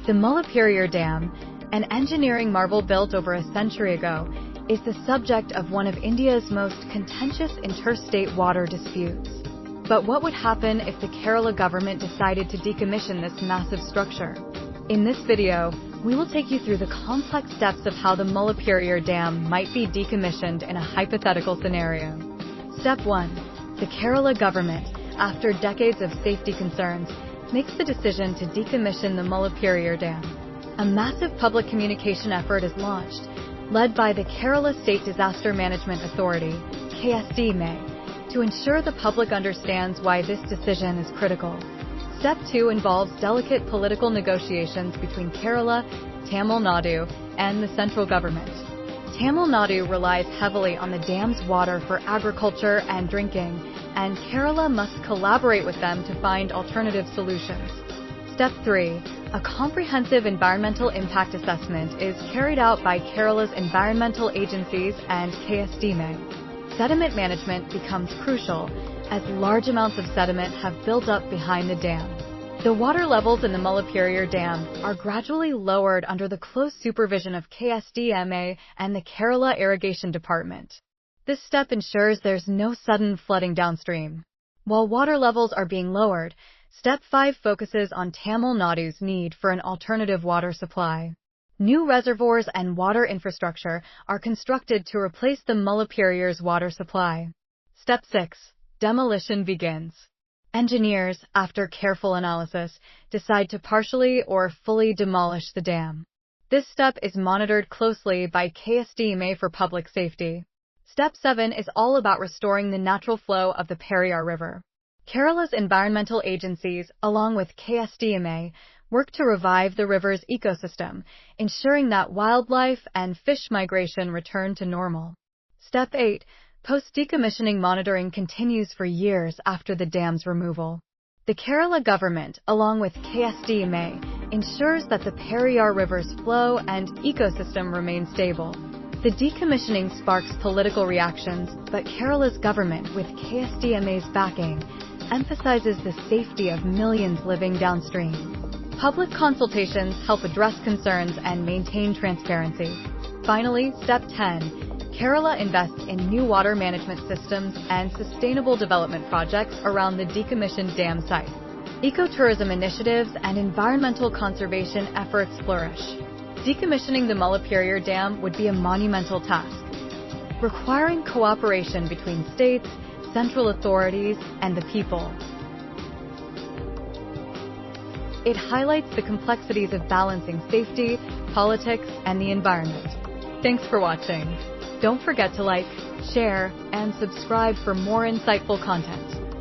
The Mullaperiyar Dam, an engineering marvel built over a century ago, is the subject of one of India's most contentious interstate water disputes. But what would happen if the Kerala government decided to decommission this massive structure? In this video, we will take you through the complex steps of how the Mullaperiyar Dam might be decommissioned in a hypothetical scenario. Step 1. The Kerala government, after decades of safety concerns, makes the decision to decommission the Mullaperiyar Dam. A massive public communication effort is launched, led by the Kerala State Disaster Management Authority, KSDMA, to ensure the public understands why this decision is critical. Step 2 involves delicate political negotiations between Kerala, Tamil Nadu, and the central government. Tamil Nadu relies heavily on the dam's water for agriculture and drinking, and Kerala must collaborate with them to find alternative solutions. Step 3. A comprehensive environmental impact assessment is carried out by Kerala's environmental agencies and KSDMA. Sediment management becomes crucial, as large amounts of sediment have built up behind the dam. The water levels in the Mullaperiyar Dam are gradually lowered under the close supervision of KSDMA and the Kerala Irrigation Department. This step ensures there's no sudden flooding downstream. While water levels are being lowered, Step 5 focuses on Tamil Nadu's need for an alternative water supply. New reservoirs and water infrastructure are constructed to replace the Mullaperiyar's water supply. Step 6. Demolition begins. Engineers, after careful analysis, decide to partially or fully demolish the dam. This step is monitored closely by KSDMA for public safety. Step 7 is all about restoring the natural flow of the Periyar River. Kerala's environmental agencies, along with KSDMA, work to revive the river's ecosystem, ensuring that wildlife and fish migration return to normal. Step 8. Post-decommissioning monitoring continues for years after the dam's removal. The Kerala government, along with KSDMA, ensures that the Periyar River's flow and ecosystem remain stable. The decommissioning sparks political reactions, but Kerala's government, with KSDMA's backing, emphasizes the safety of millions living downstream. Public consultations help address concerns and maintain transparency. Finally, Step 10. Kerala invests in new water management systems and sustainable development projects around the decommissioned dam site. Ecotourism initiatives and environmental conservation efforts flourish. Decommissioning the Mullaperiyar Dam would be a monumental task, requiring cooperation between states, central authorities, and the people. It highlights the complexities of balancing safety, politics, and the environment. Thanks for watching. Don't forget to like, share, and subscribe for more insightful content.